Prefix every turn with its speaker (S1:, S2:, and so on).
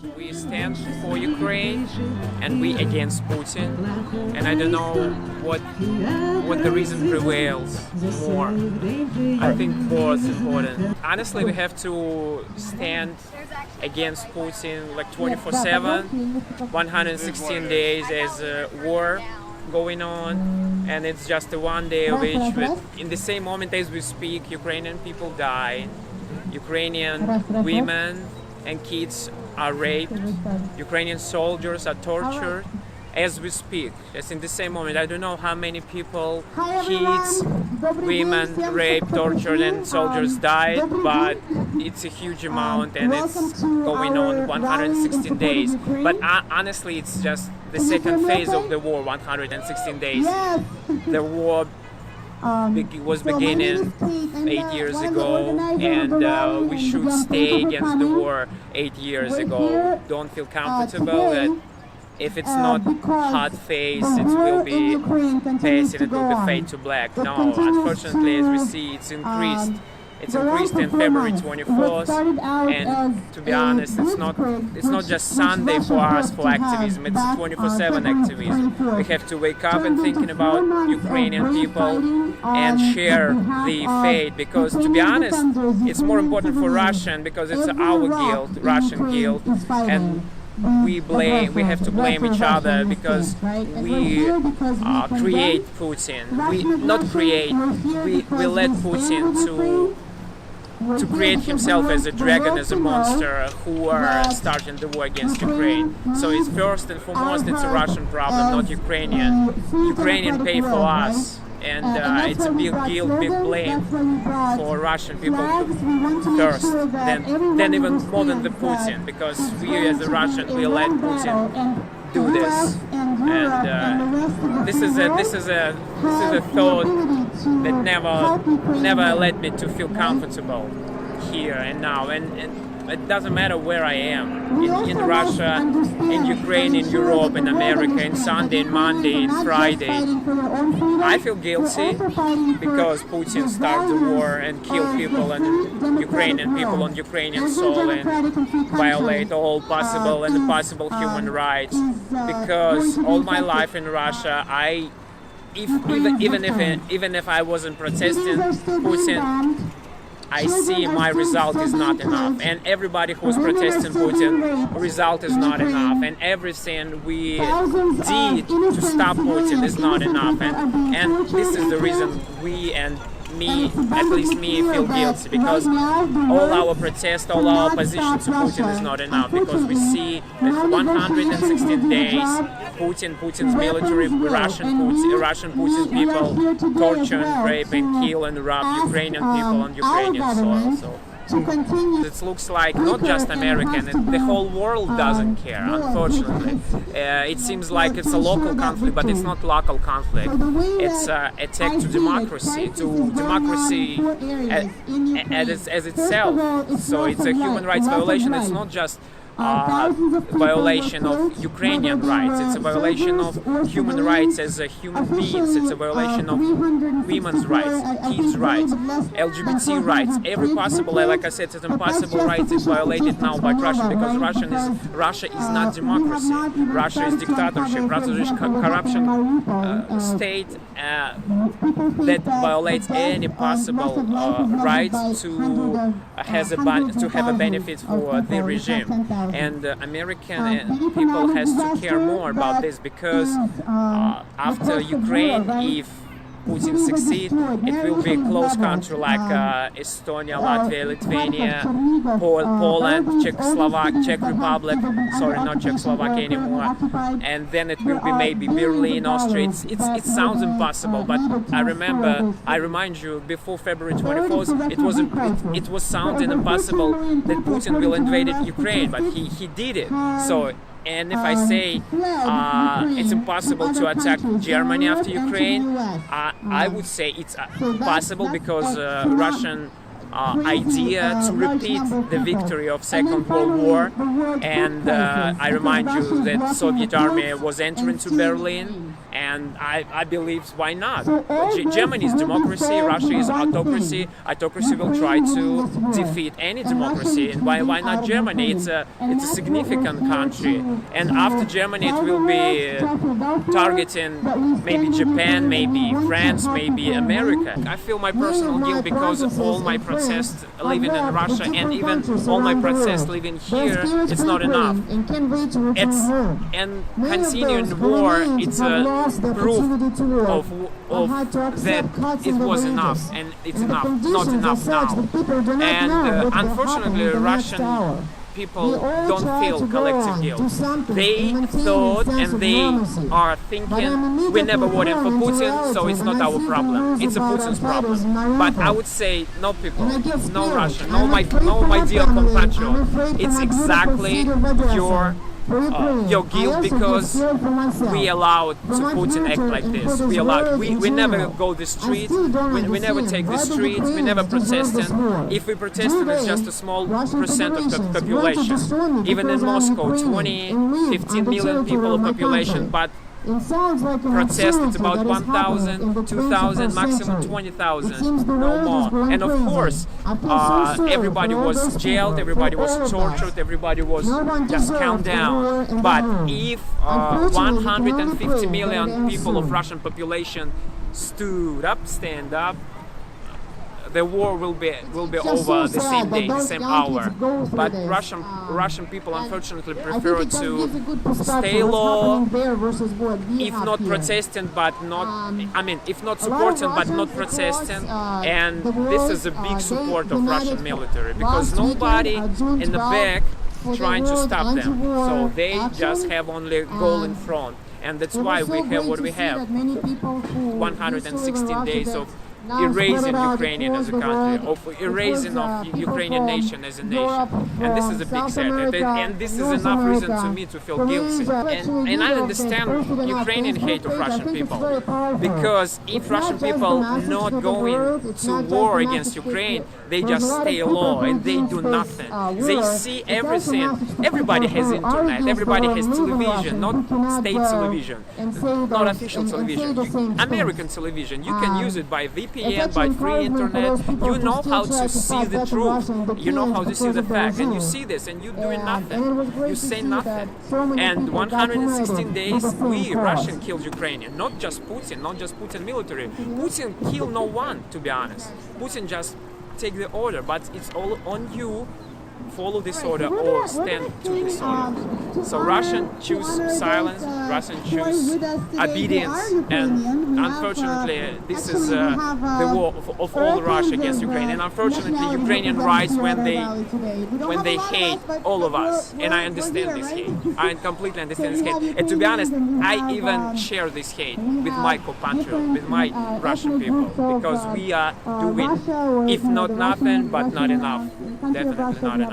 S1: We stand for Ukraine and we against Putin. And I don't know what the reason prevails more. I think both important. Honestly, we have to stand against Putin like 24/7, 116 days as a war going on, and it's just a one day of each. But in the same moment as we speak, Ukrainian people die, Ukrainian women and kids are raped, Ukrainian soldiers are tortured as we speak. Just in the same moment, I don't know how many people, kids, women raped, tortured, and soldiers died, but it's a huge amount and it's going on 116 days. But honestly, it's just the second phase of the war, 116 days. The war was beginning 8 years ago, and we should stay against the war 8 years ago. Don't feel comfortable that if it's not hot phase, it will be passive, it will be fade to black. No, unfortunately, as we see, it's increased. It's increased in February 24th, and to be honest, it's not just Sunday for us for activism, it's 24/7 activism. We have to wake up and thinking about Ukrainian people and share the fate, because to be honest, it's more important for Russian because it's our guilt, Russian guilt, and we have to blame each other because we create Putin. We let Putin to create himself as a dragon, as a monster who are starting the war against Ukraine. So it's first and foremost, it's a Russian problem, not Ukrainian. Ukrainian pay for us. And it's a big guilt, big blame for Russian people first, then even more than the Putin, because we as a Russian, we let Putin do this. And this is a thought that never led me to feel comfortable here and now. And it doesn't matter where I am, in Russia, in Ukraine, in Europe, in America, in Sunday, in Monday, in Friday. I feel guilty because Putin started the war and killed people and Ukrainian people on Ukrainian soil and violate all possible and impossible human rights. Because all my life in Russia, even if I wasn't protesting Putin, I see my result is not enough, and everybody who's protesting Putin, result is not enough, and everything we did to stop Putin is not enough, and this is the reason we and me, at least me, feel guilty, because all our protest, all our opposition to Putin is not enough, because we see that 116 days, Putin's military, Russian Putin people torture and rape and kill and rob Ukrainian people on Ukrainian soil. So it looks like not just American, the whole world doesn't care, unfortunately. It seems like it's a local conflict, but it's not local conflict. It's an attack to democracy as itself. So it's a human rights violation. It's not just violation of Ukrainian rights. It's a violation of human rights as a human beings. It's a violation of women's rights, kids' rights, LGBT rights. Every possible, like I said, it's impossible rights is violated now by Russia, because Russia is not democracy. Russia is dictatorship. Russia is corruption state that violates any possible rights to have a benefit for the regime. And American people has to care more about this, because after Ukraine, if Putin succeed, it will be a close country like Estonia, Latvia, Lithuania, Poland, Czech Republic, sorry, not Czechoslovakia anymore, and then it will be maybe Berlin, Austria. It sounds impossible, but I remind you, before February 24th, it was sounding impossible that Putin will invade Ukraine, but he did it. So. And if I say it's impossible to attack Germany after Ukraine, I would say it's possible, because Russian idea to repeat the victory of Second World War, and I remind you that Soviet army was entering to Berlin, and I believe why not? Germany is democracy, Russia is autocracy. Autocracy will try to defeat any democracy, and why not Germany? It's a significant country, and after Germany it will be targeting maybe Japan, maybe France, maybe America. I feel my personal guilt because all my protests living in Russia and even all my protests living here, it's not enough. And continuing war, it's a proof of that it was enough, and it's not enough now. And unfortunately, Russian people don't feel collective guilt. They thought and they are thinking we never voted for Putin, so it's not our problem. It's a Putin's problem. But I would say no people, no Russia, no my dear compatriot. It's exactly your guilt because we allowed to Putin act like this. We never go the street, we never take the streets, we never protested. If we protested, it's just a small percent of the population. Even in Moscow, 15 million people of population, but protest, it's about 1,000, 2,000, maximum 20,000, no more. And of course, everybody was jailed, everybody was tortured, everybody was just calmed down. But if 150 million people of Russian population stand up, the war will be over the same day, the same hour. But Russian people unfortunately prefer to stay low, if not protesting, but not, if not supporting, but not protesting. And this is a big support of Russian military, because nobody in the back trying to stop them. So they just have only a goal in front. And that's why we have what we have. 116 days of erasing Ukrainian as a country, of erasing of Ukrainian nation as a nation, and this is a big sad, and this is enough reason to me to feel guilty. And I understand Ukrainian hate of Russian people, because if Russian people not going to war against Ukraine, they just stay low and they do nothing. They see everything. Everybody has internet, everybody has television, not state television, not official television, American television. You can use it by VPN, by free internet. You know how to see the truth. You know how to see the fact, and you see this, and you're doing nothing. You say nothing. And 116 days, we Russian killed Ukrainian. Not just Putin military. Putin killed no one, to be honest. Putin just take the order, but it's all on you. Follow this order or stand to this order. So Russian choose silence, Russian choose obedience, and unfortunately this is the war of all Russia against Ukraine. And unfortunately Ukrainian rights when they hate all of us, and I understand this hate. I completely understand this hate. And to be honest, I even share this hate with my compatriots, with my Russian people, because we are doing, if not nothing, but not enough. Definitely not enough.